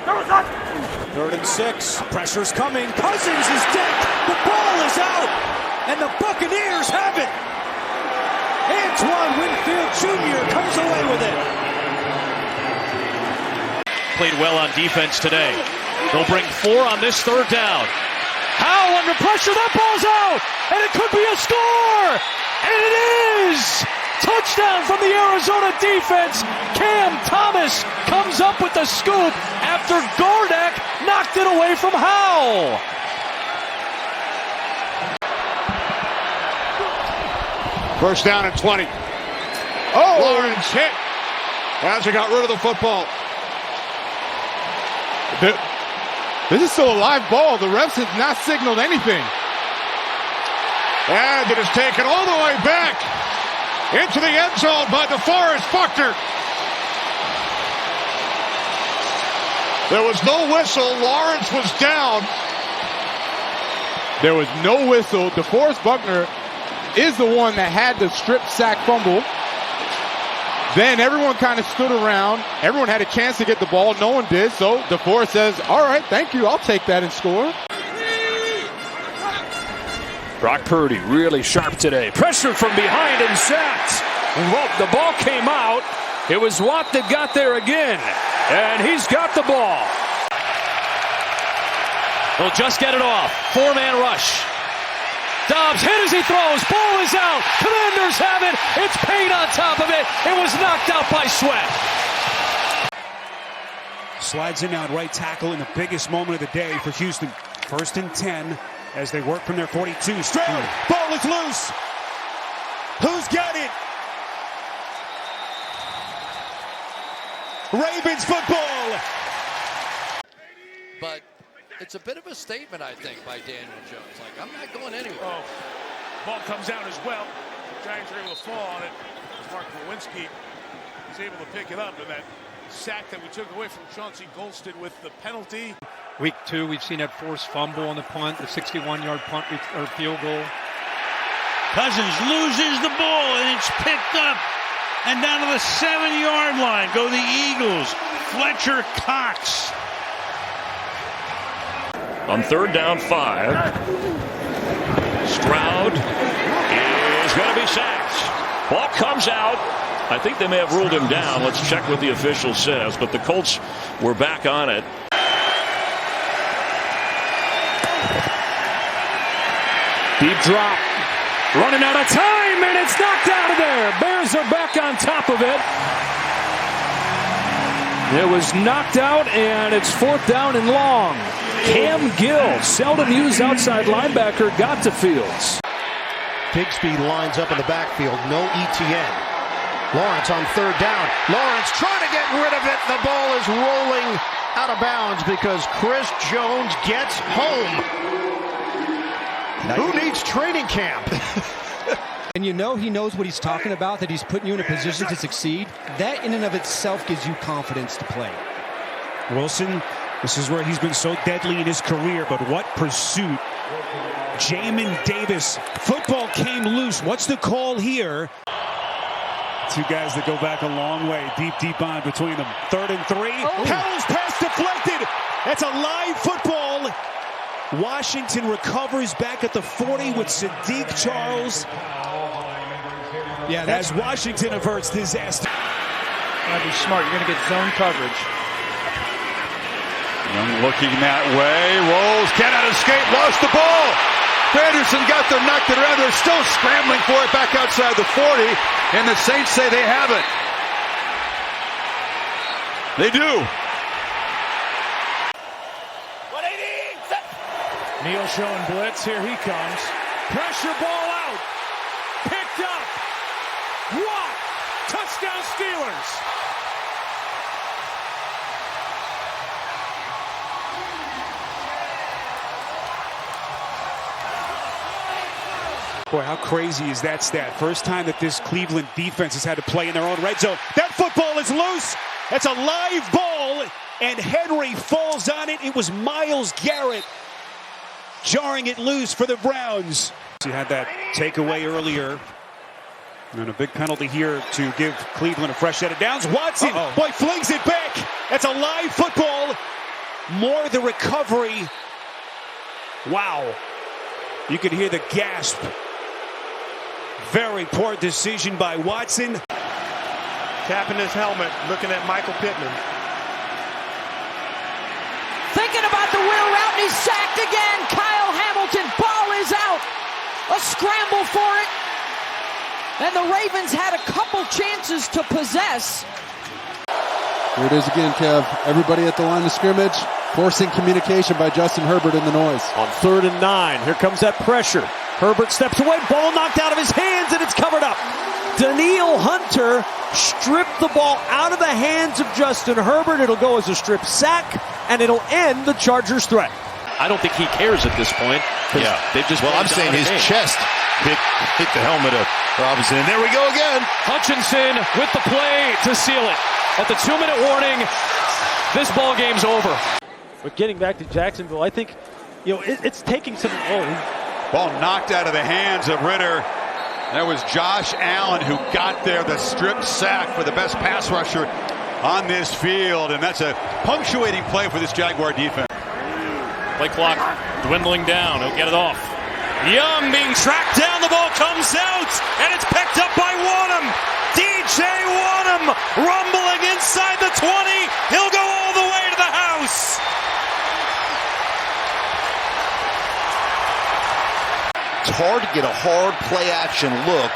3rd and 6. Pressure's coming. Cousins is decked. The ball is out. And the Buccaneers have it. Antoine Winfield Jr. comes away with it. Played well on defense today. They'll bring 4 on this 3rd down. Howell under pressure. That ball's out. And it could be a score. And it is. Touchdown from the Arizona defense. Cam Thomas comes up with the scoop after Gardeck knocked it away from Howell. First down and 20. Oh, Lawrence hit as he got rid of the football. This is still a live ball. The refs have not signaled anything. And it is taken all the way back into the end zone by DeForest Buckner. There was no whistle. Lawrence was down. There was no whistle. DeForest Buckner is the one that had the strip sack fumble. Then everyone kind of stood around. Everyone had a chance to get the ball. No one did. So DeForest says, all right, thank you. I'll take that and score. Brock Purdy really sharp today. Pressured from behind and sacked. The ball came out. It was Watt that got there again. And he's got the ball. He'll just get it off. 4-man rush. Dobbs hit as he throws. Ball is out. Commanders have it. It's Payne on top of it. It was knocked out by Sweat. Slides in now at right tackle in the biggest moment of the day for Houston. 1st and 10 as they work from their 42. Stroud, ball is loose. Who's got it? Ravens football. But it's a bit of a statement, I think, by Daniel Jones. Like, I'm not going anywhere. Oh, ball comes out as well. The Giants are able to fall on it. Mark Lewinsky is able to pick it up, and that sack that we took away from Chauncey Golston with the penalty. Week 2, we've seen that forced fumble on the punt, the 61-yard punt or field goal. Cousins loses the ball, and it's picked up. And down to the 7-yard line go the Eagles. Fletcher Cox. On 3rd down 5. Stroud is going to be sacked. Ball comes out. I think they may have ruled him down. Let's check what the official says. But the Colts were back on it. Deep drop. Running out of time, and it's knocked out of there. Bears are back on top of it. It was knocked out, and it's 4th down and long. Cam Gill, seldom used outside linebacker, got to Fields. Bigsby lines up in the backfield. No ETN. Lawrence on 3rd down. Lawrence trying to get rid of it. The ball is rolling out of bounds because Chris Jones gets home. Who needs training camp? And you know he knows what he's talking about, that he's putting you in a position to succeed. That in and of itself gives you confidence to play. Wilson, this is where he's been so deadly in his career, but what pursuit. Jamin Davis, football came loose. What's the call here? 2 guys that go back a long way, deep bond between them. 3rd and 3. Howell's pass deflected. That's a live football. Washington recovers back at the 40 with Sadiq Charles. Yeah, as Washington averts disaster. Gotta be smart. You're going to get zone coverage. Young looking that way. Rolls. Cannot escape. Lost the ball. Anderson got there, knocked it around. They're still scrambling for it back outside the 40. And the Saints say they have it. They do. Neal showing blitz. Here he comes. Pressure ball out. Picked up. What? Touchdown Steelers. Boy, how crazy is that stat? First time that this Cleveland defense has had to play in their own red zone. That football is loose. That's a live ball, and Henry falls on it. It was Myles Garrett jarring it loose for the Browns. You had that takeaway earlier. And a big penalty here to give Cleveland a fresh set of downs. Watson, boy, flings it back. That's a live football. more the recovery. Wow. You could hear the gasp. Very poor decision by Watson. Tapping his helmet, looking at Michael Pittman. Thinking about the wheel route, and he's sacked again. Kyle Hamilton, ball is out. A scramble for it. And the Ravens had a couple chances to possess. Here it is again, Kev. Everybody at the line of scrimmage, forcing communication by Justin Herbert in the noise. On 3rd and 9, here comes that pressure. Herbert steps away, ball knocked out of his hands, and it's covered up. Danielle Hunter stripped the ball out of the hands of Justin Herbert. It'll go as a strip sack, and it'll end the Chargers' threat. I don't think he cares at this point. Yeah. They've just I'm saying his chest hit the helmet of Robinson. And there we go again. Hutchinson with the play to seal it. At the 2-minute warning, this ball game's over. But getting back to Jacksonville, I think, it's taking some. Ball knocked out of the hands of Ritter. That was Josh Allen who got there, the strip sack for the best pass rusher on this field. And that's a punctuating play for this Jaguar defense. Play clock dwindling down. He'll get it off. Young being tracked down. The ball comes out, and it's picked up by Wonnum. DJ Wonnum rumbling inside the 20. He'll go all the way to the house. It's hard to get a hard play action look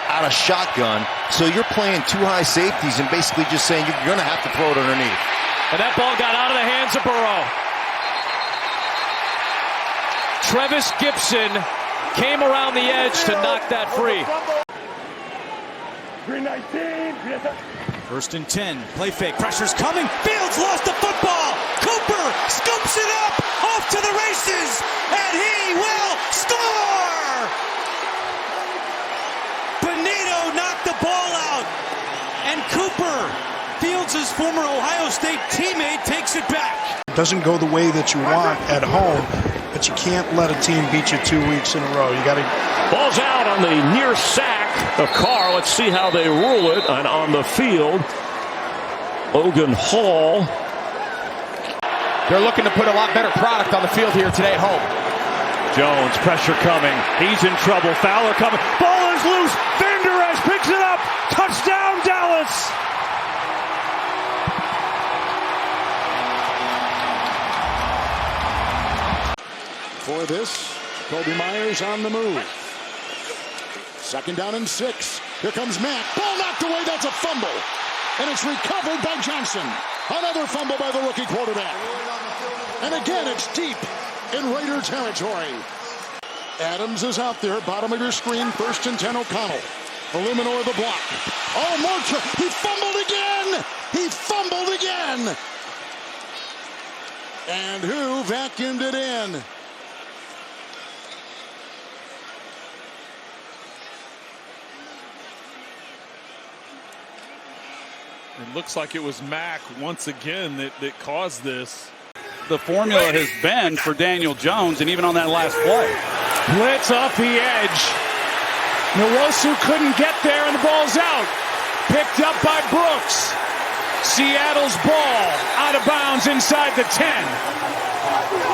out of shotgun, so you're playing two high safeties and basically just saying you're going to have to throw it underneath. And that ball got out of the hands of Burrow. Trevis Gibson came around the edge to knock that free. 1st and 10. Play fake. Pressure's coming. Fields lost the football. Cooper scoops it up. Off to the races. And he will score. Benito knocked the ball out. And Cooper, Fields' former Ohio State teammate, takes it back. It doesn't go the way that you want at home, but you can't let a team beat you 2 weeks in a row. You got to. Ball's out on the near sack of Carr. Let's see how they rule it. And on the field, Logan Hall. They're looking to put a lot better product on the field here today, home. Jones, pressure coming. He's in trouble. Fowler coming. Ball is loose. Van Der Esch picks it up. Touchdown, Dallas. For this, Kobe Myers on the move. 2nd down and 6. Here comes Mack. Ball knocked away. That's a fumble. And it's recovered by Johnson. Another fumble by the rookie quarterback. And again, it's deep in Raider territory. Adams is out there. Bottom of your screen. 1st and 10, O'Connell. Illuminor the block. Oh, Marcher. He fumbled again. He fumbled again. And who vacuumed it in? It looks like it was Mack once again that caused this. The formula has been for Daniel Jones, and even on that last play. Blitz off the edge. Nwosu couldn't get there, and the ball's out. Picked up by Brooks. Seattle's ball out of bounds inside the 10.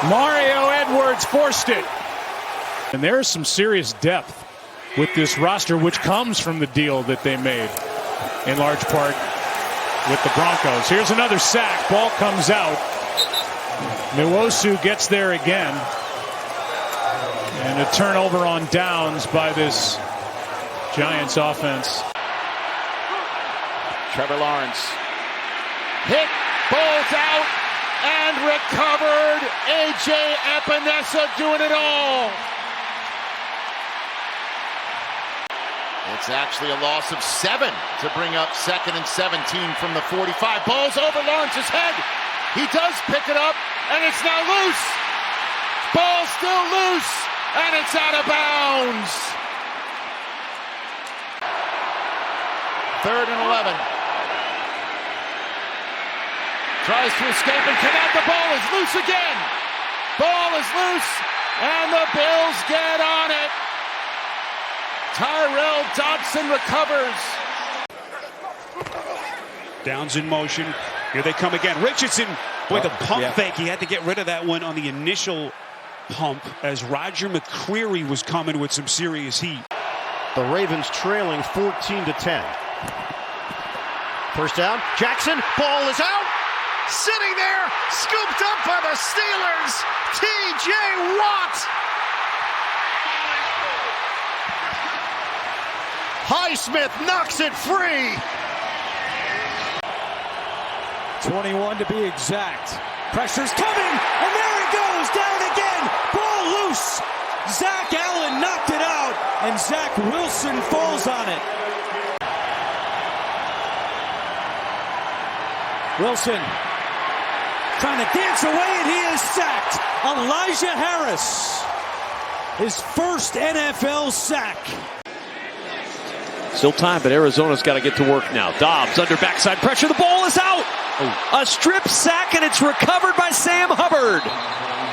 Mario Edwards forced it. And there's some serious depth with this roster, which comes from the deal that they made in large part with the Broncos. Here's another sack. Ball comes out. Nwosu gets there again. And a turnover on downs by this Giants offense. Trevor Lawrence. Hit. Ball's out. And recovered. A.J. Epinesa doing it all. It's actually a loss of 7 to bring up 2nd and 17 from the 45. Ball's over Lawrence's head. He does pick it up, and it's now loose. Ball's still loose, and it's out of bounds. 3rd and 11. Tries to escape and connect. The ball is loose again. Ball is loose, and the Bills get on it. Tyrell Dodson recovers. Downs in motion. Here they come again. Richardson. Boy, the pump fake, he had to get rid of that one on the initial pump as Roger McCreary was coming with some serious heat. The Ravens trailing 14-10. First down, Jackson, ball is out. Sitting there, scooped up by the Steelers, T.J. Watt. Highsmith knocks it free. 21 to be exact. Pressure's coming, and there it goes, down again. Ball loose. Zach Allen knocked it out, and Zach Wilson falls on it. Wilson trying to dance away, and he is sacked. Elijah Harris, his first NFL sack. Still time, but Arizona's got to get to work now. Dobbs under backside pressure. The ball is out. A strip sack, and it's recovered by Sam Hubbard.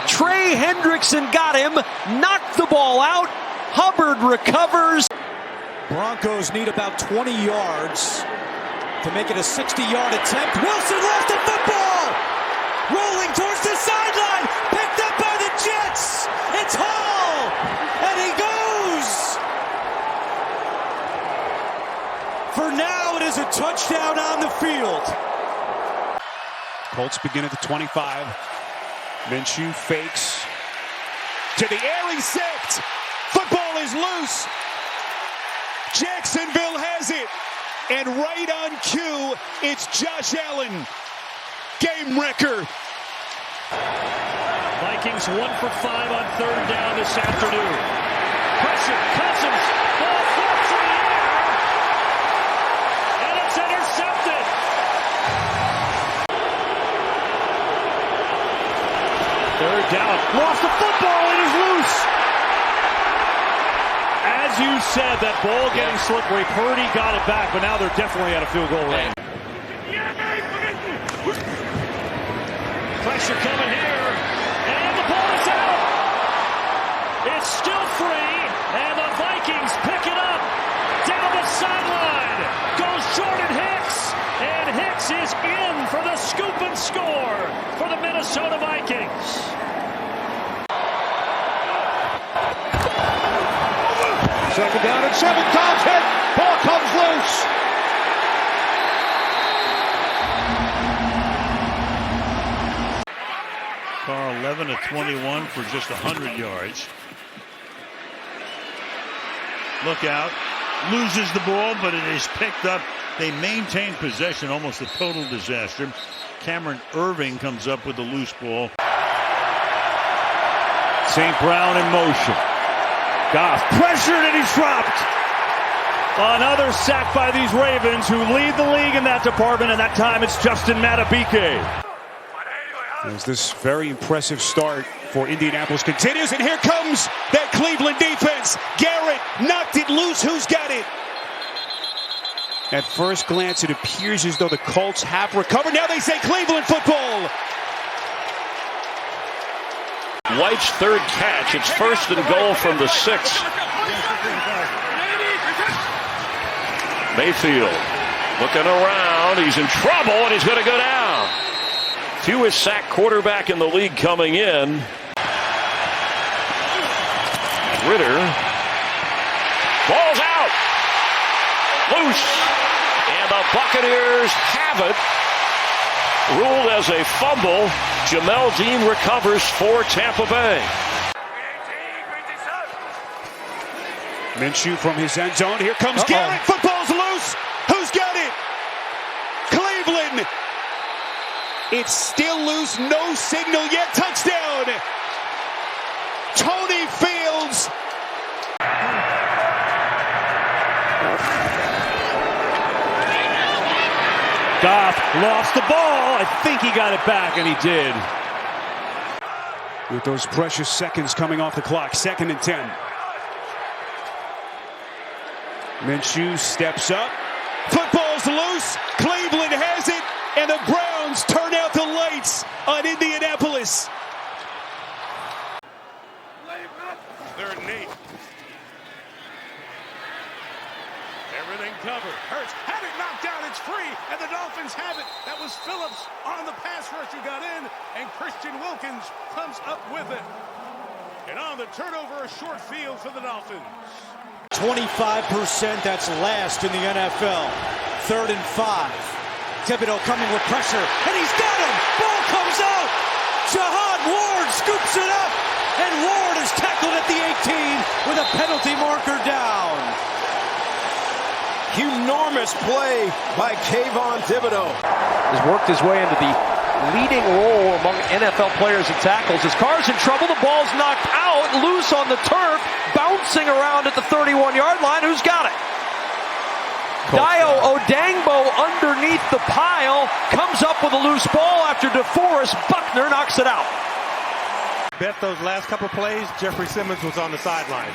Trey Hendrickson got him, knocked the ball out. Hubbard recovers. Broncos need about 20 yards to make it a 60-yard attempt. Wilson lost the football. Rolling towards the sideline. Picked up by the Jets. It's Hall. And he goes. For now, it is a touchdown on the field. Colts begin at the 25. Minshew fakes. To the air, he's sacked. Football is loose. Jacksonville has it. And right on cue, it's Josh Allen. Game wrecker. Vikings 1 for 5 on third down this afternoon. Pressure, Cousins, ball floats in the air, and it's intercepted. Third down, lost the football, it is loose. As you said, that ball getting slippery. Purdy got it back, but now they're definitely at a field goal range. Pressure coming here, and the ball is out. It's still free, and the Vikings pick it up down the sideline. Goes Jordan Hicks, and Hicks is in for the scoop and score for the Minnesota Vikings. Second down and 7. Dobbs hit. Ball comes loose. Carr 11 of 21 for just 100 yards. Look out. Loses the ball, but it is picked up. They maintain possession, almost a total disaster. Cameron Irving comes up with the loose ball. St. Brown in motion. Goff pressured, and he's dropped. Another sack by these Ravens, who lead the league in that department, and that time it's Justin Madubuike. As this very impressive start for Indianapolis continues, and here comes that Cleveland defense. Garrett knocked it loose. Who's got it? At first glance, it appears as though the Colts have recovered. Now they say Cleveland football. White's third catch. It's first and goal from the 6. Mayfield looking around. He's in trouble, and he's going to go down. Fewest sack quarterback in the league coming in. Ritter. Ball's out. Loose. And the Buccaneers have it. Ruled as a fumble. Jamel Dean recovers for Tampa Bay. Minshew from his end zone. Here comes Garrett. Football's loose. Who's got it? Cleveland. It's still loose. No signal yet. Touchdown. Tony Fields. Goff lost the ball. I think he got it back, and he did. With those precious seconds coming off the clock. 2nd and 10. Minshew steps up. Football's loose. Cleveland has it. And the Browns turn out the lights on Indianapolis. They're Nate. Everything covered. Hurts had it knocked down. It's free. And the Dolphins have it. That was Phillips on the pass rush who got in. Christian Wilkins comes up with it. And on the turnover, a short field for the Dolphins. 25%, that's last in the NFL. 3rd and 5. Thibodeau coming with pressure, and he's got him! Ball comes out! Jihad Ward scoops it up, and Ward is tackled at the 18 with a penalty marker down. Enormous play by Kayvon Thibodeau. Has worked his way into the leading role among NFL players in tackles. His car's in trouble. The ball's knocked out, loose on the turf, bouncing around at the 31-yard line. Who's got it? Dayo Odangbo underneath the pile comes up with a loose ball after DeForest Buckner knocks it out. Bet those last couple plays, Jeffrey Simmons was on the sideline.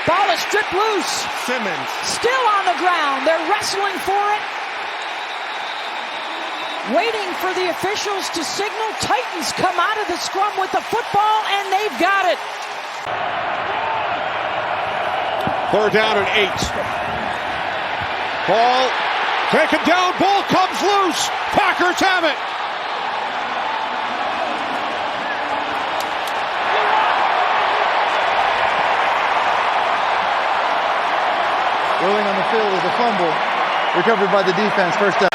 Ball is stripped loose. Simmons. Still on the ground. They're wrestling for it. Waiting for the officials to signal. Titans come out of the scrum with the football, and they've got it. 3rd down and 8. Ball taken down. Ball comes loose. Packers have it. Rolling on the field with a fumble. Recovered by the defense. First down.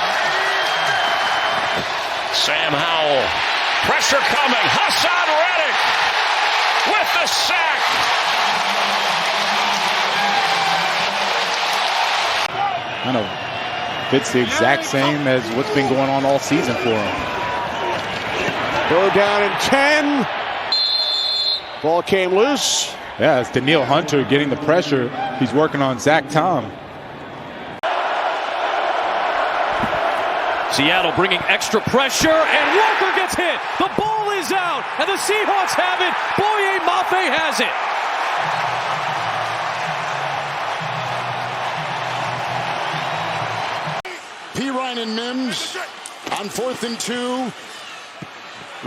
Sam Howell. Pressure coming. Hassan Reddick with the sack. Kind of fits the exact same as what's been going on all season for him. 3rd down and 10. Ball came loose. Yeah, it's Danielle Hunter getting the pressure. He's working on Zach Tom. Seattle bringing extra pressure, and Walker gets hit. The ball is out, and the Seahawks have it. Boye Mafe has it. Perine and Mims on 4th and 2.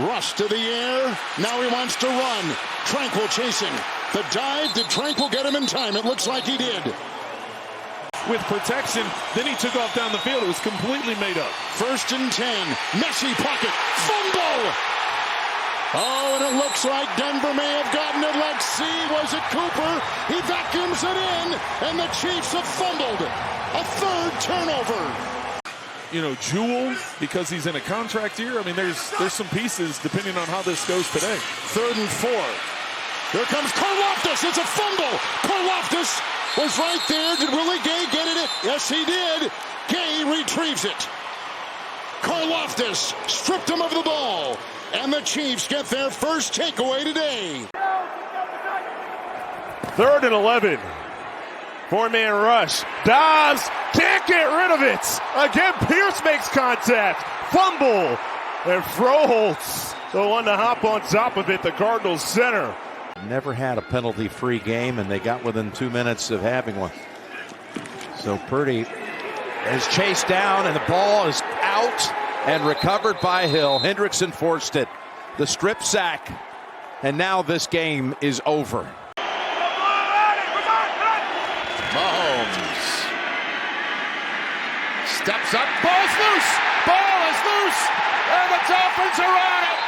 Rush to the air. Now he wants to run. Tranquill chasing. The dive. Did Tranquill get him in time? It looks like he did. With protection, then he took off down the field. It was completely made up. 1st and 10. Messy pocket. Fumble! Oh, and it looks like Denver may have gotten it. Let's see. Was it Cooper? He vacuums it in, and the Chiefs have fumbled. A 3rd turnover. You know, Jewel, because he's in a contract year. I mean, there's some pieces depending on how this goes today. 3rd and 4. Here comes Karlaftis. It's a fumble. Karlaftis was right there. Did Willie Gay get it? Yes, he did. Gay retrieves it. Karlaftis stripped him of the ball. And the Chiefs get their first takeaway today. 3rd and 11. 4-man rush. Dobbs can't get rid of it. Again, Pierce makes contact. Fumble. And Froholtz, the one to hop on top of it, the Cardinals center. Never had a penalty-free game, and they got within 2 minutes of having one. So Purdy is chased down, and the ball is out and recovered by Hill. Hendrickson forced it. The strip sack, and now this game is over. Mahomes steps up. Ball's loose. Ball is loose, and the Dolphins are on it.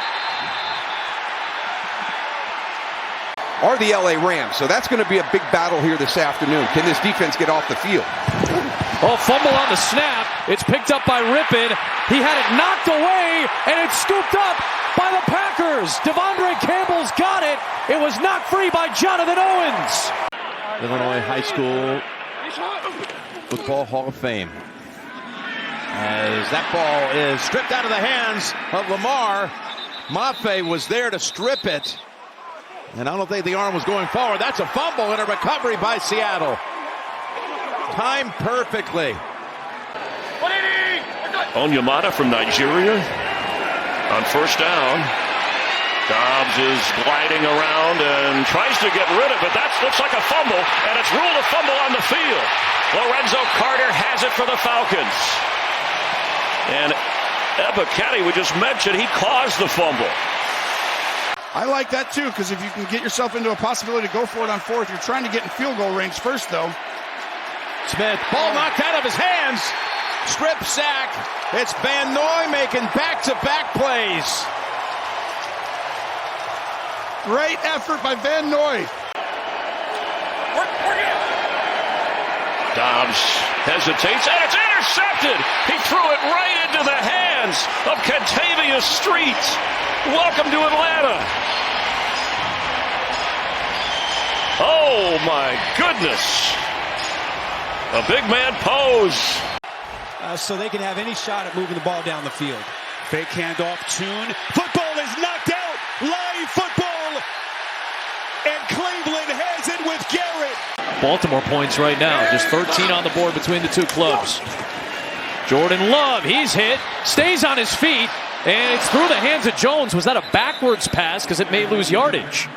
Are the LA Rams. So that's going to be a big battle here this afternoon. Can this defense get off the field? Oh, fumble on the snap. It's picked up by Rippon. He had it knocked away, and it's scooped up by the Packers. Devondre Campbell's got it. It was knocked free by Jonathan Owens. Illinois High School Football Hall of Fame. As that ball is stripped out of the hands of Lamar. Mafe was there to strip it. And I don't think the arm was going forward. That's a fumble and a recovery by Seattle. Timed perfectly. Onyemata from Nigeria on 1st down. Dobbs is gliding around and tries to get rid of it. That looks like a fumble, and it's ruled a fumble on the field. Lorenzo Carter has it for the Falcons. And Ebiketie, we just mentioned, he caused the fumble. I like that too, because if you can get yourself into a possibility to go for it on 4th, you're trying to get in field goal range first, though. Smith, ball knocked out of his hands. Strip sack. It's Van Noy making back-to-back plays. Great effort by Van Noy. Dobbs hesitates, and it's intercepted. He threw it right into the hands of Kentavious Street. Welcome to Atlanta. Oh, my goodness. A big man pose. So they can have any shot at moving the ball down the field. Fake handoff, Tune. Football is knocked out. Live football. And Cleveland has it with Garrett. Baltimore points right now. Just 13 on the board between the two clubs. Jordan Love, he's hit. Stays on his feet. And it's through the hands of Jones. Was that a backwards pass? Because it may lose yardage.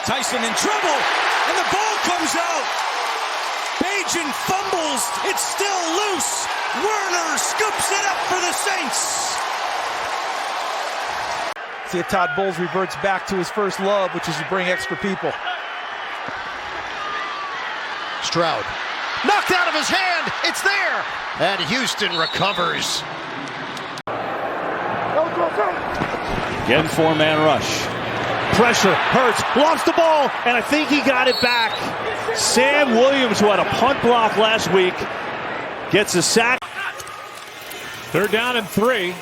Tyson in trouble, and the ball comes out. Bajan fumbles. It's still loose. Werner scoops it up for the Saints. See if Todd Bowles reverts back to his first love, which is to bring extra people. Stroud. Knocked out of his hand. It's there. And Houston recovers. Again, four-man rush. Pressure, Hurts, lost the ball, and I think he got it back. Sam Williams, who had a punt block last week, gets a sack. 3rd down and 3.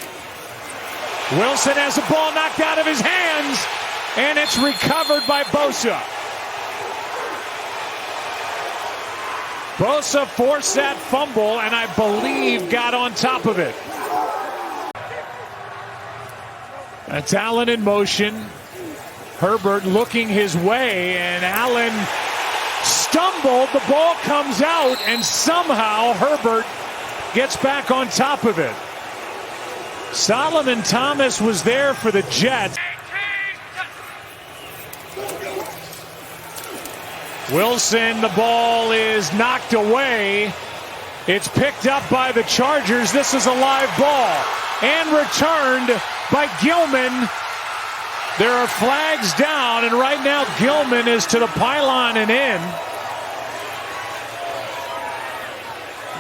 Wilson has the ball knocked out of his hands, and it's recovered by Bosa. Bosa forced that fumble, and I believe got on top of it. That's Allen in motion. Herbert looking his way, and Allen stumbled. The ball comes out, and somehow Herbert gets back on top of it. Solomon Thomas was there for the Jets. Wilson, the ball is knocked away. It's picked up by the Chargers. This is a live ball and returned by Gilman. There are flags down, and right now Gilman is to the pylon and in.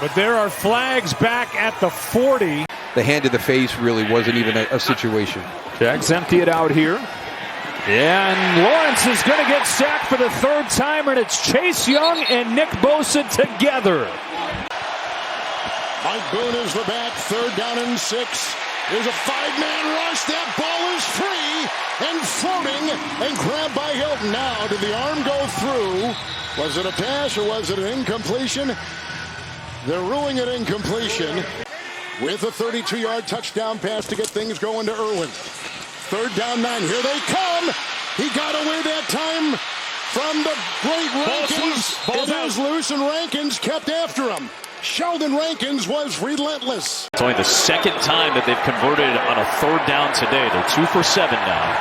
But there are flags back at the 40. The hand to the face really wasn't even a situation. Jags empty it out here. And Lawrence is going to get sacked for the 3rd time, and it's Chase Young and Nick Bosa together. Mike Boone is the back. 3rd down and 6. There's a 5-man rush. That ball is free and floating and grabbed by Hilton. Now, did the arm go through? Was it a pass or was it an incompletion? They're ruling it incompletion with a 32-yard touchdown pass to get things going to Irwin. 3rd down 9. Here they come. He got away that time from the great Rankins. It is loose, and Rankins kept after him. Sheldon Rankins was relentless. It's only the 2nd time that they've converted on a 3rd down today. They're 2 for 7 now.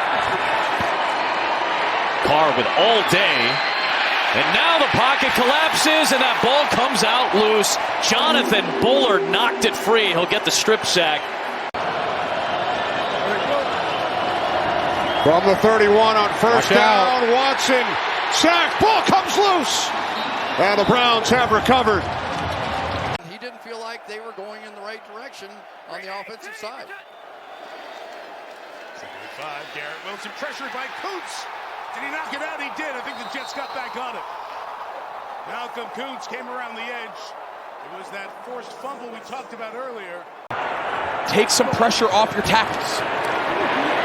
Carr with all day. And now the pocket collapses, and that ball comes out loose. Jonathan Bullard knocked it free. He'll get the strip sack. From the 31 on 1st down, Watson. Sack. Ball comes loose. And the Browns have recovered. He didn't feel like they were going in the right direction on the offensive side. 5, Garrett Wilson pressured by Kuntz. Did he knock it out? He did. I think the Jets got back on it. Malcolm Kuntz came around the edge. It was that forced fumble we talked about earlier. Take some pressure off your tackles.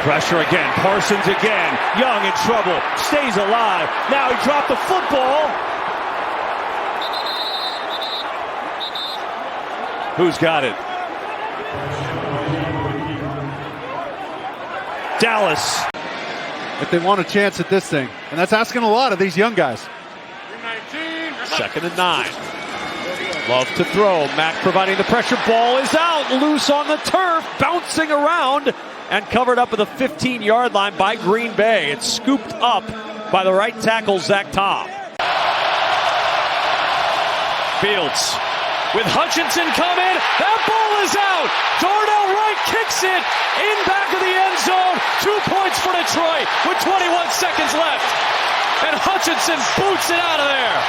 Pressure again. Parsons again. Young in trouble. Stays alive. Now he dropped the football. Who's got it? Dallas. If they want a chance at this thing. And that's asking a lot of these young guys. 2nd and 9. Love to throw. Mack providing the pressure. Ball is out. Loose on the turf. Bouncing around. And covered up at the 15-yard line by Green Bay. It's scooped up by the right tackle, Zach Tom. Fields with Hutchinson coming. That ball is out. Darnell Wright kicks it in back of the end zone. 2 points for Detroit with 21 seconds left. And Hutchinson boots it out of there.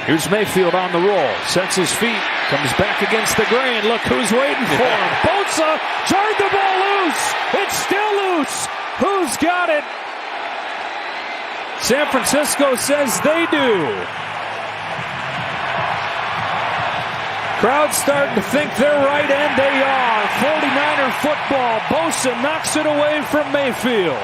Here's Mayfield on the roll. Sets his feet. Comes back against the grain. Look who's waiting for him. Bosa turned the ball loose. It's still loose. Who's got it? San Francisco says they do. Crowd starting to think they're right, and they are. 49er football. Bosa knocks it away from Mayfield.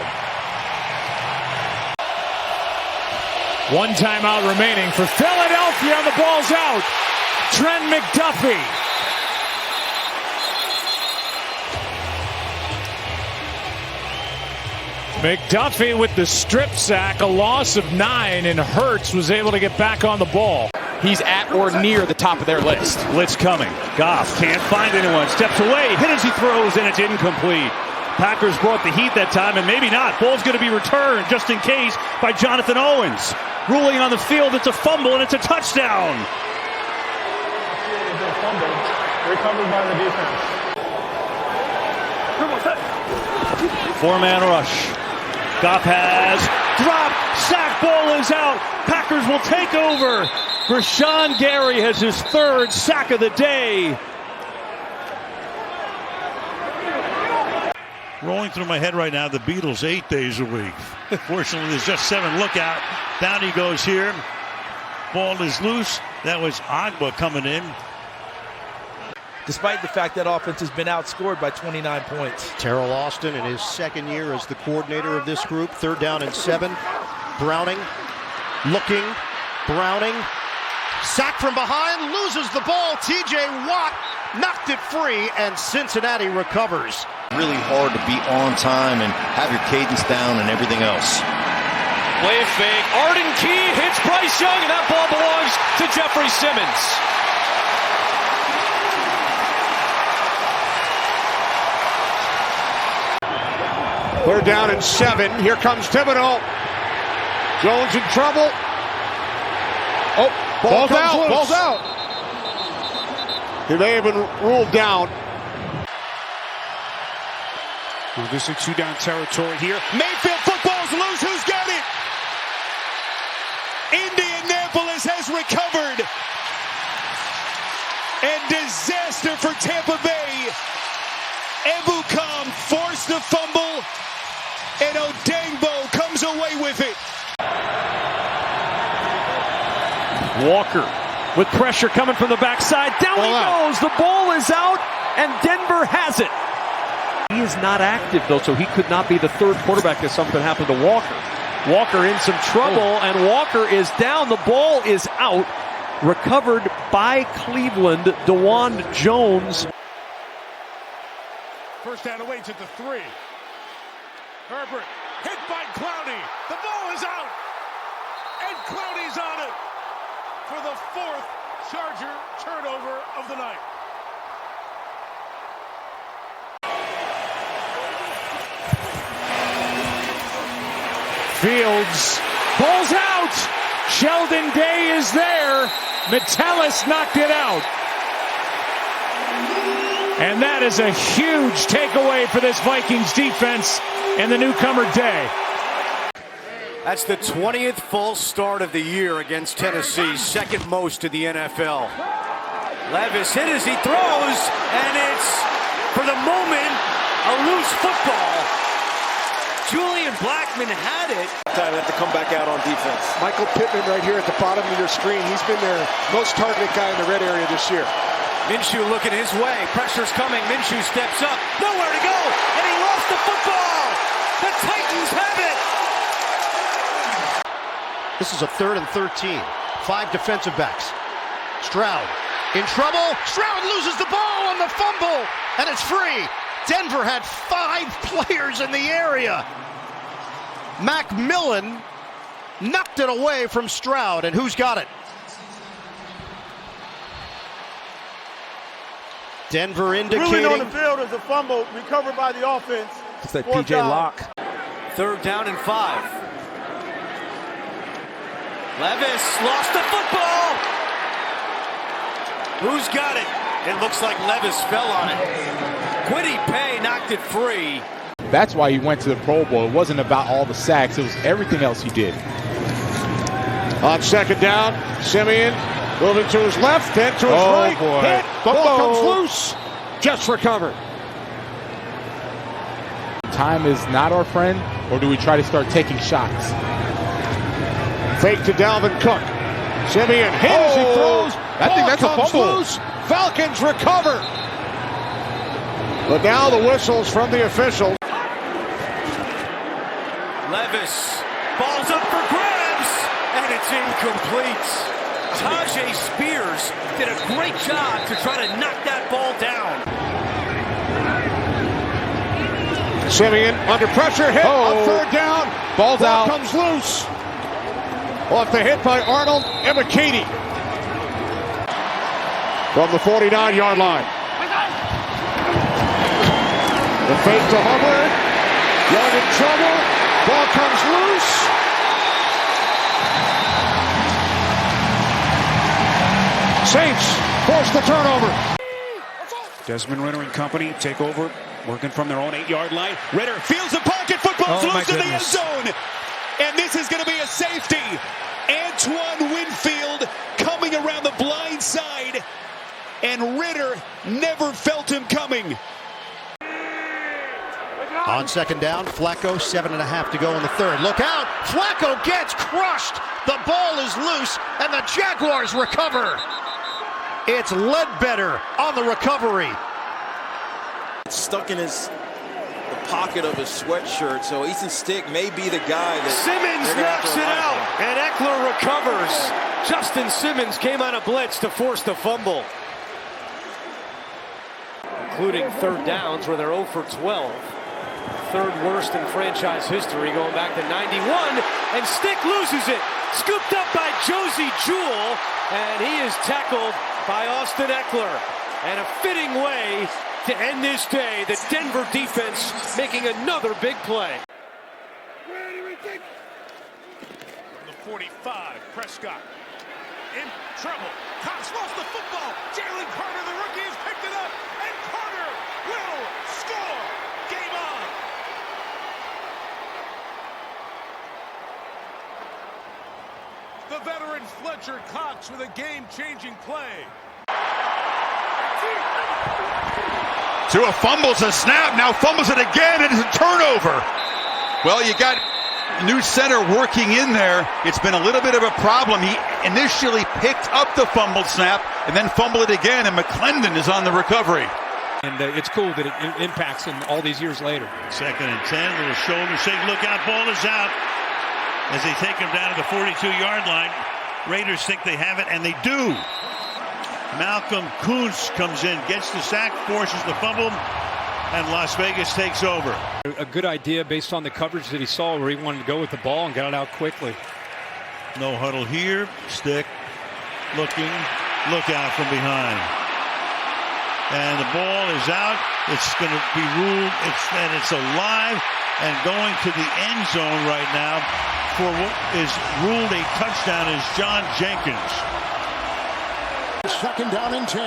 One timeout remaining for Philadelphia, and the ball's out. Trent McDuffie. McDuffie with the strip sack, a loss of 9, and Hurts was able to get back on the ball. He's at or near the top of their list. Blitz coming. Goff can't find anyone. Steps away. Hit as he throws, and it's incomplete. Packers brought the heat that time, and maybe not. Ball's going to be returned just in case by Jonathan Owens. Ruling on the field, it's a fumble, and it's a touchdown. Recovered by the defense. Four-man rush. Goff has dropped. Sack, ball is out. Packers will take over. Rashawn Gary has his 3rd sack of the day. Rolling through my head right now, the Beatles 8 days a week. Fortunately, there's just 7. Look out. Down he goes here. Ball is loose. That was Agba coming in. Despite the fact that offense has been outscored by 29 points. Terrell Austin in his 2nd year as the coordinator of this group. 3rd down and 7. Browning looking. Browning. Sack from behind. Loses the ball. TJ Watt knocked it free, and Cincinnati recovers. Really hard to be on time and have your cadence down and everything else. Play fake. Arden Key hits Bryce Young, and that ball belongs to Jeffrey Simmons. Third down and 7. Here comes Thibodeau. Jones in trouble. Oh, ball's out. Loose. Ball's out. He may have been ruled down. This is 2-down territory here. Mayfield, football's loose. Who's got it? Indianapolis has recovered. And disaster for Tampa Bay. Ebukam forced the fumble, and Odengbo comes away with it. Walker with pressure coming from the backside. Down he goes. The ball is out, and Denver has it. He is not active, though, so he could not be the 3rd quarterback if something happened to Walker. Walker in some trouble, and Walker is down. The ball is out. Recovered by Cleveland. DeJuan Jones. First down awaits at the 3. Herbert hit by Clowney. The ball is out. And Clowney's on it for the 4th Charger turnover of the night. Fields. Ball's out. Sheldon Day is there. Metellus knocked it out. And that is a huge takeaway for this Vikings defense and the newcomer Day. That's the 20th false start of the year against Tennessee, 2nd most to the NFL. Levis hit as he throws, and it's, for the moment, a loose football. Julian Blackmon had it. Time they have to come back out on defense. Michael Pittman right here at the bottom of your screen. He's been their most targeted guy in the red area this year. Minshew looking his way. Pressure's coming. Minshew steps up. Nowhere to go. And he lost the football. The Titans have it. This is a 3rd and 13. 5 defensive backs. Stroud in trouble. Stroud loses the ball on the fumble, and it's free. Denver had 5 players in the area. McMillan knocked it away from Stroud, and who's got it? Denver indicating. Ruling on the field is a fumble recovered by the offense. It's that P.J. Locke. 3rd down and 5. Levis lost the football. Who's got it? It looks like Levis fell on it. Kwity Paye knocked it free. That's why he went to the Pro Bowl. It wasn't about all the sacks. It was everything else he did. On 2nd down, Simeon Moving to his left, then to his right. Boy. Hit. Ball comes loose. Just recovered. Time is not our friend, or do we try to start taking shots? Fake to Dalvin Cook. Simeon hit as he throws. I think that's a fumble. Loose. Falcons recover. But now the whistles from the official. Levis, ball's up for grabs, and it's incomplete. Tajay Spears did a great job to try to knock that ball down. Simeon under pressure, hit on third down. Ball's Ball out. comes loose. Off the hit by Arnold Ebiketie. From the 49-yard line. The fake to Hubbard. Young in trouble. Ball comes loose. Saints force the turnover. Desmond Ridder and company take over, working from their own 8-yard line. Ridder feels the pocket. Football's loose in the end zone. And this is going to be a safety. Antoine Winfield coming around the blind side. And Ridder never felt him coming. On second down, Flacco, 7.5 to go in the third. Look out! Flacco gets crushed! The ball is loose, and the Jaguars recover! It's Ledbetter on the recovery. Stuck in the pocket of his sweatshirt, so Easton Stick may be the guy that... Simmons knocks it out, and Eckler recovers. Justin Simmons came on a blitz to force the fumble. Including third downs where they're 0 for 12. Third worst in franchise history going back to 91, and Stick loses it. Scooped up by Josie Jewell, and he is tackled by Austin Eckler. And a fitting way to end this day, the Denver defense making another big play. The 45, Prescott in trouble. Cox lost the football. Jalen Carter, the rookie, has picked it up, and Carter will score. Game on. The veteran Fletcher Cox with a game-changing play. Tua fumbles a snap, now fumbles it again, and it's a turnover. Well, you got new center working in there. It's been a little bit of a problem. He initially picked up the fumbled snap and then fumbled it again, and McClendon is on the recovery. And it's cool that it impacts him all these years later. 2nd and 10, little shoulder shake, look out, ball is out. As they take him down to the 42-yard line, Raiders think they have it, and they do. Malcolm Kuntz comes in, gets the sack, forces the fumble, and Las Vegas takes over. A good idea based on the coverage that he saw where he wanted to go with the ball and got it out quickly. No huddle here. Stick looking, look out from behind. And the ball is out. It's going to be ruled, it's alive and going to the end zone right now for what is ruled a touchdown is John Jenkins. 2nd down and 10.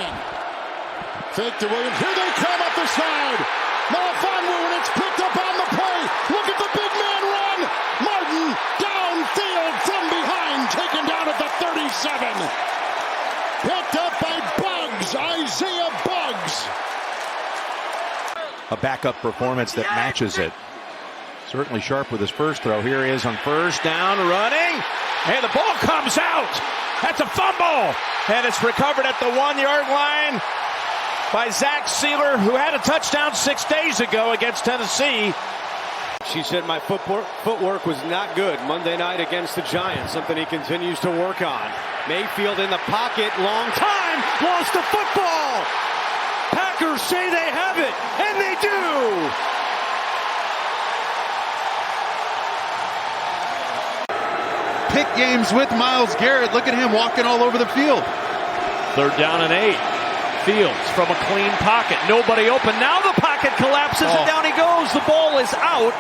Fake to Williams. Here they come up the side. Melifonwu, and it's picked up on the play. Look at the big man run. Martin downfield from behind, taken down at the 37. Picked up by Buggs, Isaiah Buggs. A backup performance that matches it. Certainly sharp with his first throw. Here he is on first down, running, and the ball comes out. That's a fumble, and it's recovered at the 1-yard line by Zach Sealer, who had a touchdown 6 days ago against Tennessee. She said my footwork was not good Monday night against the Giants, something he continues to work on. Mayfield in the pocket, long time, lost the football. Packers say they have it, and they do. Pick games with Myles Garrett. Look at him walking all over the field. 3rd down and 8. Fields from a clean pocket. Nobody open. Now the pocket collapses and down he goes. The ball is out.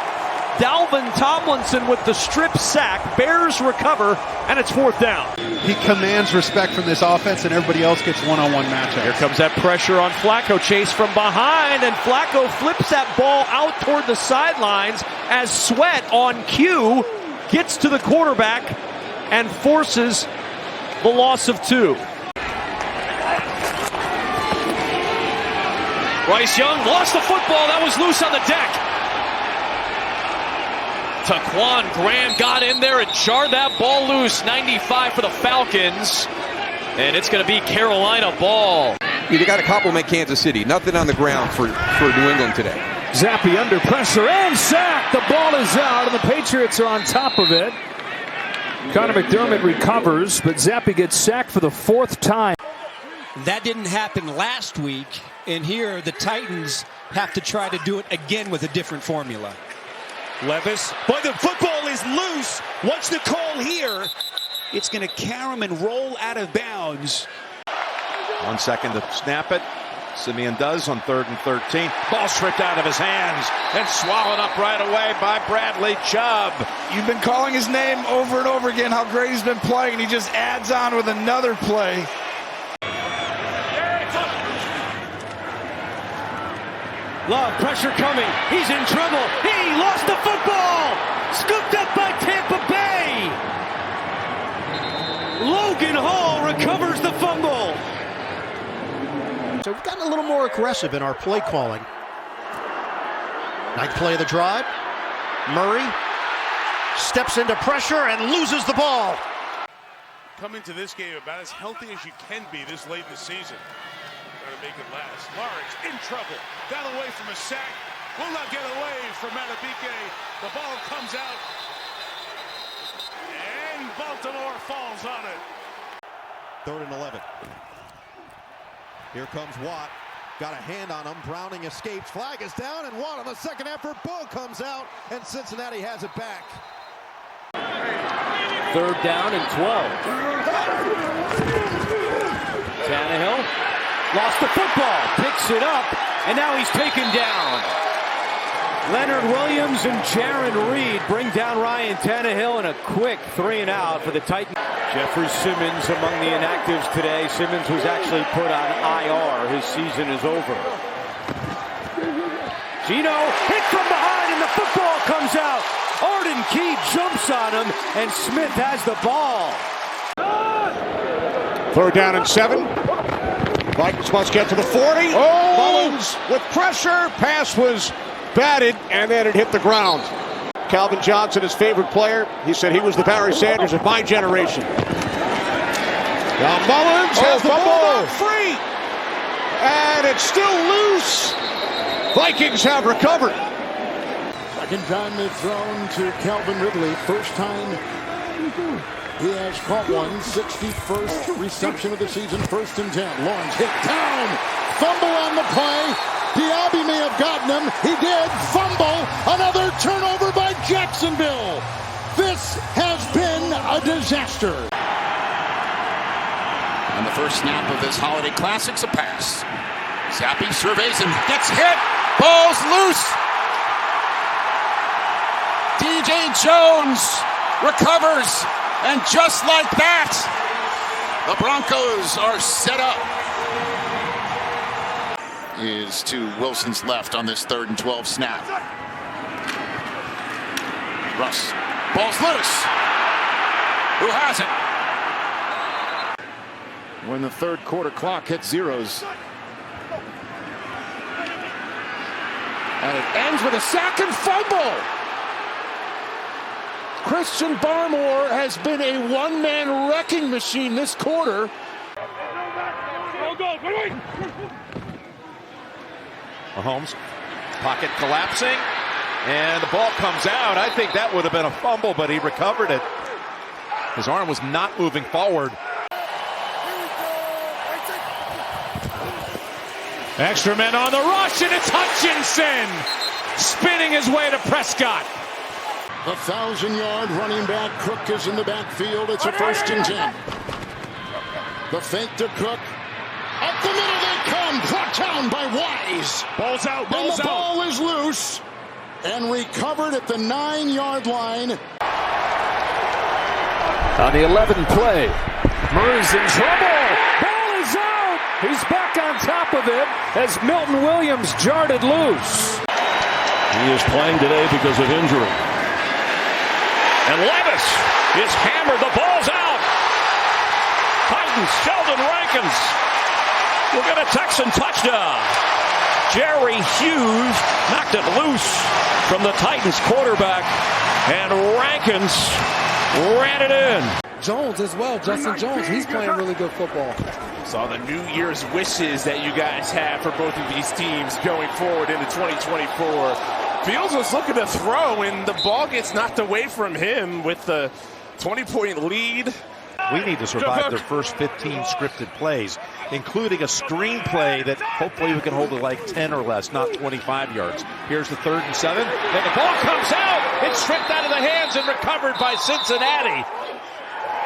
Dalvin Tomlinson with the strip sack. Bears recover, and it's 4th down. He commands respect from this offense, and everybody else gets one-on-one matchups. Here comes that pressure on Flacco. Chase from behind, and Flacco flips that ball out toward the sidelines as Sweat on cue gets to the quarterback and forces the loss of 2. Bryce Young lost the football. That was loose on the deck. Taquan Graham got in there and jarred that ball loose. 95 for the Falcons. And it's going to be Carolina ball. You got to compliment Kansas City. Nothing on the ground for New England today. Zappe under pressure and sack. The ball is out, and the Patriots are on top of it. Connor McDermott recovers, but Zappe gets sacked for the 4th time. That didn't happen last week, and here the Titans have to try to do it again with a different formula. Levis, but the football is loose. What's the call here? It's going to carry him and roll out of bounds. 1 second to snap it. Simeon does on 3rd and 13. Ball stripped out of his hands and swallowed up right away by Bradley Chubb. You've been calling his name over and over again, how great he's been playing, and he just adds on with another play. Love, pressure coming. He's in trouble. He lost the football. Scooped up by Tampa Bay. Logan Hall recovers the fumble. So we've gotten a little more aggressive in our play calling. 9th play of the drive. Murray steps into pressure and loses the ball. Come into this game about as healthy as you can be this late in the season. Trying to make it last. Lawrence in trouble. Got away from a sack. Will not get away from Matabike. The ball comes out. And Baltimore falls on it. 3rd and 11. Here comes Watt. Got a hand on him. Browning escapes. Flag is down, and Watt on the second effort. Ball comes out, and Cincinnati has it back. 3rd down and 12. Tannehill lost the football, picks it up, and now he's taken down. Leonard Williams and Jaron Reed bring down Ryan Tannehill in a quick 3 and out for the Titans. Jeffrey Simmons among the inactives today. Simmons was actually put on IR. His season is over. Gino hit from behind, and the football comes out. Arden Key jumps on him, and Smith has the ball. 3rd down and 7. Vikings must get to the 40. Mullins with pressure. Pass was batted, and then it hit the ground. Calvin Johnson, his favorite player. He said he was the Barry Sanders of my generation. Now Mullins has the ball free. And it's still loose. Vikings have recovered. Second time they've thrown to Calvin Ridley. First time he has caught one. 61st reception of the season. 1st and 10. Lawrence hit down. Fumble on the play. Diaby may have gotten him. He did. Fumble. Another turnover by Jacksonville. This has been a disaster. On the first snap of this Holiday Classics, a pass. Zappe surveys and gets hit. Ball's loose. DJ Jones recovers. And just like that, the Broncos are set up. Is to Wilson's left on this 3rd and 12 snap. Russ. Ball's loose. Who has it? When the 3rd quarter clock hits zeros. And it ends with a sack and fumble. Christian Barmore has been a one-man wrecking machine this quarter. Mahomes, pocket collapsing, and the ball comes out. I think that would have been a fumble, but he recovered it. His arm was not moving forward. Extra men on the rush, and it's Hutchinson spinning his way to Prescott. The 1,000-yard running back Cook is in the backfield. It's a 1st and 10. The fake to Cook. Up the middle they come. Brought down by Wise. Ball's out. And the ball is loose and recovered at the 9-yard line. On the 11th play, Murray's in trouble. Ball is out. He's back on top of it as Milton Williams jarred it loose. He is playing today because of injury. And Levis is hammered. The ball's out. Titans, Sheldon Rankins will get a Texan touchdown. Jerry Hughes knocked it loose from the Titans quarterback, and Rankins ran it in. Jones as well, Justin Jones, he's playing really good football. Saw the New Year's wishes that you guys have for both of these teams going forward into 2024. Fields was looking to throw, and the ball gets knocked away from him with the 20-point lead. We need to survive their first 15 scripted plays, including a screenplay that hopefully we can hold to like 10 or less, not 25 yards. Here's the 3rd and 7, and the ball comes out. It's stripped out of the hands and recovered by Cincinnati.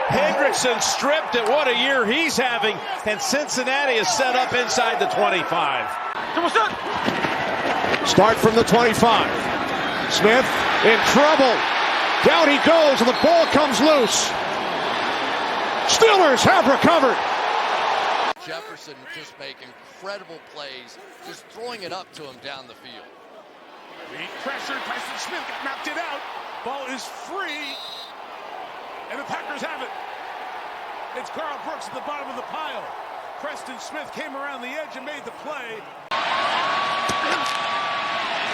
Hendrickson stripped it. What a year he's having. And Cincinnati is set up inside the 25. Start from the 25. Smith in trouble. Down he goes, and the ball comes loose. Steelers have recovered. Jefferson just making incredible plays, just throwing it up to him down the field. Being pressured, Preston Smith got knocked it out. Ball is free, and the Packers have it. It's Carl Brooks at the bottom of the pile. Preston Smith came around the edge and made the play.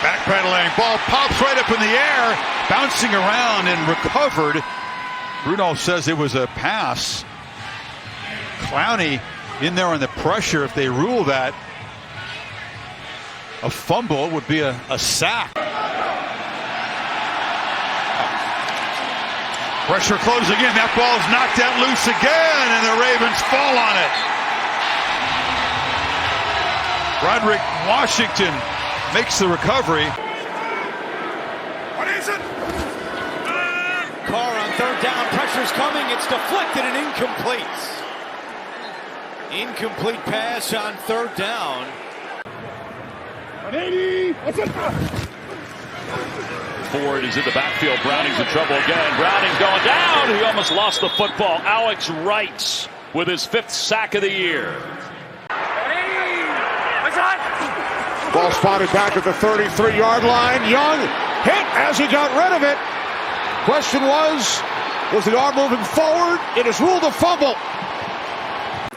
Backpedaling, ball pops right up in the air, bouncing around and recovered. Bruno says it was a pass. Clowney in there on the pressure. If they rule that a fumble, would be a sack. Pressure closing in. That ball's knocked out loose again, and the Ravens fall on it. Roderick Washington makes the recovery. What is it? Carr on 3rd down. Pressure's coming. It's deflected and incomplete. Incomplete pass on 3rd down. 180. What's it? Ford is in the backfield. Browning's in trouble again. Browning's going down. He almost lost the football. Alex Wright with his 5th sack of the year. Ball spotted back at the 33-yard line. Young hit as he got rid of it. Question was the arm moving forward? It is ruled a fumble.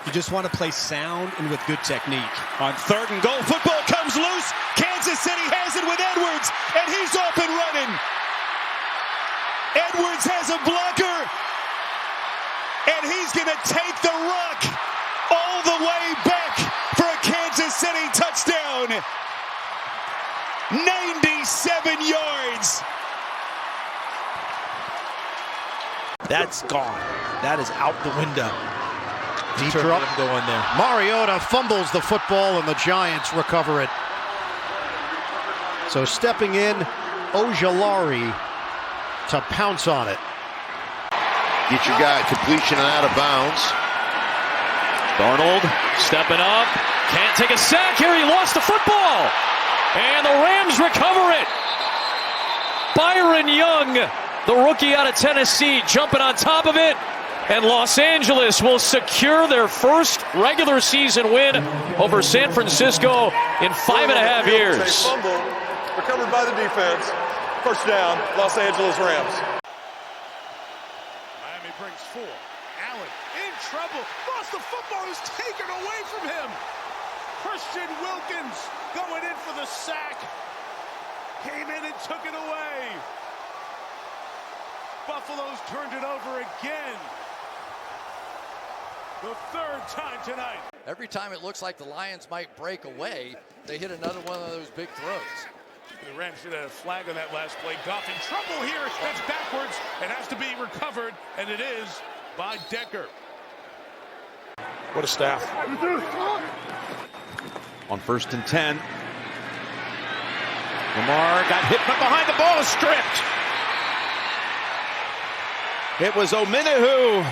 You just want to play sound and with good technique. On 3rd and goal, football comes loose. Kansas City has it with Edwards, and he's off and running. Edwards has a blocker, and he's going to take the rock all the way back for a Kansas City touchdown. 97 yards. That's gone. That is out the window. Deep drop going there. Mariota fumbles the football, and the Giants recover it. So stepping in, Ojulari to pounce on it. Get your guy completion and out of bounds. Darnold stepping up. Can't take a sack here. He lost the football. And the Rams recover it. Byron Young, the rookie out of Tennessee, jumping on top of it. And Los Angeles will secure their first regular season win over San Francisco in 5.5 years. Fumble recovered by the defense. First down, Los Angeles Rams. Miami brings 4. Allen in trouble. Lost the football. Is taken away from him. Christian Wilkins going in for the sack. Came in and took it away. Buffalo's turned it over again. The 3rd time tonight. Every time it looks like the Lions might break away, they hit another one of those big throws. The Rams should have a flag on that last play. Goff in trouble here. That's backwards and has to be recovered, and it is by Decker. What a staff. On 1st and 10. Lamar got hit from behind. The ball is stripped. It was Omenihu.